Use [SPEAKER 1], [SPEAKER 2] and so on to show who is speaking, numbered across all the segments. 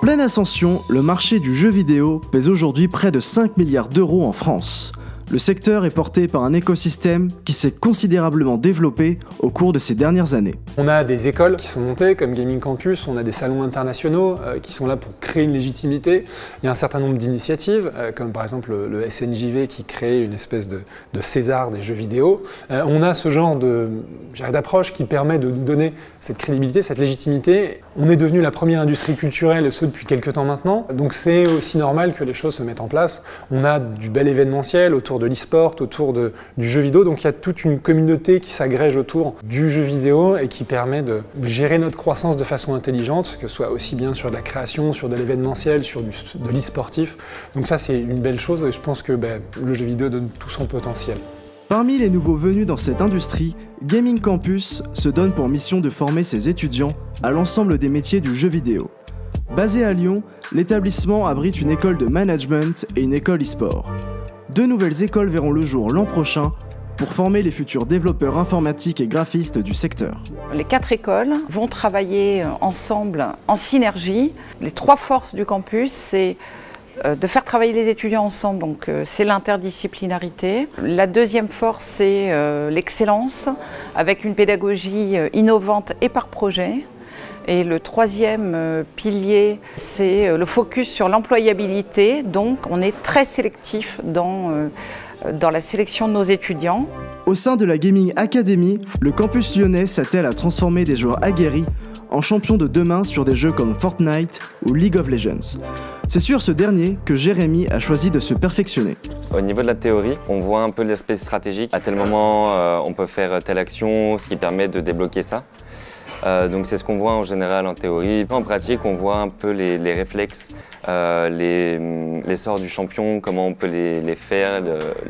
[SPEAKER 1] pleine ascension, le marché du jeu vidéo pèse aujourd'hui près de 5 milliards d'euros en France. Le secteur est porté par un écosystème qui s'est considérablement développé au cours de ces dernières années.
[SPEAKER 2] On a des écoles qui sont montées comme Gaming Campus, on a des salons internationaux qui sont là pour créer une légitimité. Il y a un certain nombre d'initiatives, comme par exemple le SNJV qui crée une espèce de César des jeux vidéo. On a ce genre d'approche qui permet de nous donner cette crédibilité, cette légitimité. On est devenu la première industrie culturelle, et ce depuis quelques temps maintenant. Donc c'est aussi normal que les choses se mettent en place. On a du bel événementiel autour de l'e-sport, autour du jeu vidéo. Donc il y a toute une communauté qui s'agrège autour du jeu vidéo et qui permet de gérer notre croissance de façon intelligente, que ce soit aussi bien sur de la création, sur de l'événementiel, sur de l'e-sportif. Donc ça c'est une belle chose et je pense que le jeu vidéo donne tout son potentiel.
[SPEAKER 1] Parmi les nouveaux venus dans cette industrie, Gaming Campus se donne pour mission de former ses étudiants à l'ensemble des métiers du jeu vidéo. Basé à Lyon, l'établissement abrite une école de management et une école e-sport. 2 nouvelles écoles verront le jour l'an prochain pour former les futurs développeurs informatiques et graphistes du secteur.
[SPEAKER 3] Les 4 écoles vont travailler ensemble en synergie. Les 3 forces du campus, c'est de faire travailler les étudiants ensemble, donc c'est l'interdisciplinarité. La deuxième force, c'est l'excellence, avec une pédagogie innovante et par projet. Et le troisième pilier, c'est le focus sur l'employabilité. Donc on est très sélectif dans la sélection de nos étudiants.
[SPEAKER 1] Au sein de la Gaming Academy, le campus lyonnais s'attelle à transformer des joueurs aguerris en champions de demain sur des jeux comme Fortnite ou League of Legends. C'est sur ce dernier que Jérémy a choisi de se perfectionner.
[SPEAKER 4] Au niveau de la théorie, on voit un peu l'aspect stratégique. À tel moment, on peut faire telle action, ce qui permet de débloquer ça. Donc c'est ce qu'on voit en général en théorie. En pratique, on voit un peu les réflexes, les sorts du champion, comment on peut les faire,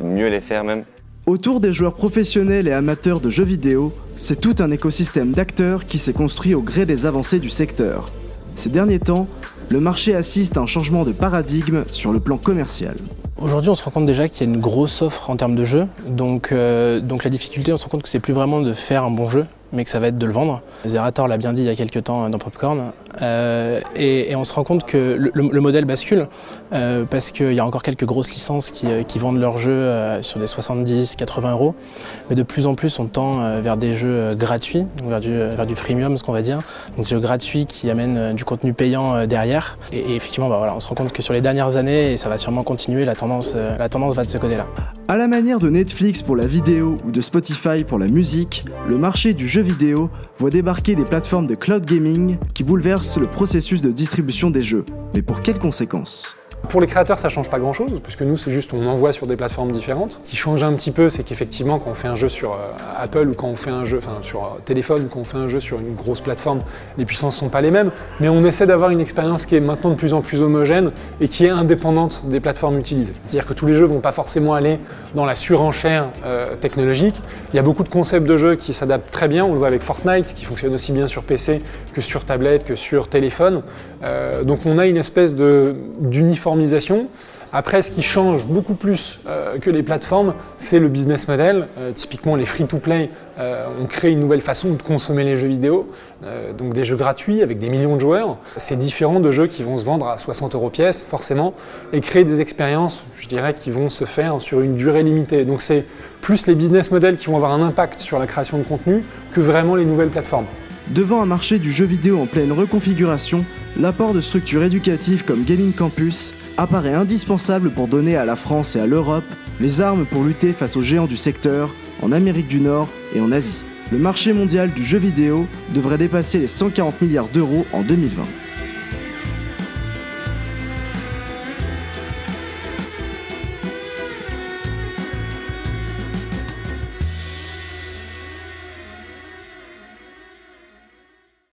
[SPEAKER 4] mieux les faire même.
[SPEAKER 1] Autour des joueurs professionnels et amateurs de jeux vidéo, c'est tout un écosystème d'acteurs qui s'est construit au gré des avancées du secteur. Ces derniers temps, le marché assiste à un changement de paradigme sur le plan commercial.
[SPEAKER 5] Aujourd'hui, on se rend compte déjà qu'il y a une grosse offre en termes de jeux. Donc la difficulté, on se rend compte que c'est plus vraiment de faire un bon jeu, mais que ça va être de le vendre. Zerator l'a bien dit il y a quelques temps dans Popcorn. Et on se rend compte que le modèle bascule parce qu'il y a encore quelques grosses licences qui vendent leurs jeux sur des 70-80 €. Mais de plus en plus, on tend vers des jeux gratuits, donc vers du freemium, ce qu'on va dire. Donc des jeux gratuits qui amènent du contenu payant derrière. Et effectivement, voilà, on se rend compte que sur les dernières années, et ça va sûrement continuer, la tendance va de ce côté-là.
[SPEAKER 1] À la manière de Netflix pour la vidéo ou de Spotify pour la musique, le marché du jeu vidéo voit débarquer des plateformes de cloud gaming qui bouleversent le processus de distribution des jeux. Mais pour quelles conséquences ?
[SPEAKER 2] Pour les créateurs, ça change pas grand-chose, parce que nous, c'est juste on envoie sur des plateformes différentes. Ce qui change un petit peu, c'est qu'effectivement, quand on fait un jeu sur Apple ou quand on fait un jeu sur téléphone ou quand on fait un jeu sur une grosse plateforme, les puissances sont pas les mêmes. Mais on essaie d'avoir une expérience qui est maintenant de plus en plus homogène et qui est indépendante des plateformes utilisées. C'est-à-dire que tous les jeux vont pas forcément aller dans la surenchère technologique. Il y a beaucoup de concepts de jeux qui s'adaptent très bien. On le voit avec Fortnite, qui fonctionne aussi bien sur PC que sur tablette, que sur téléphone. Donc on a une espèce d'uniformisation. Après, ce qui change beaucoup plus que les plateformes, c'est le business model. Typiquement, les free-to-play ont créé une nouvelle façon de consommer les jeux vidéo, donc des jeux gratuits avec des millions de joueurs. C'est différent de jeux qui vont se vendre à 60 € pièce, forcément, et créer des expériences, je dirais, qui vont se faire sur une durée limitée. Donc c'est plus les business models qui vont avoir un impact sur la création de contenu que vraiment les nouvelles plateformes.
[SPEAKER 1] Devant un marché du jeu vidéo en pleine reconfiguration, l'apport de structures éducatives comme Gaming Campus apparaît indispensable pour donner à la France et à l'Europe les armes pour lutter face aux géants du secteur en Amérique du Nord et en Asie. Le marché mondial du jeu vidéo devrait dépasser les 140 milliards d'euros en 2020.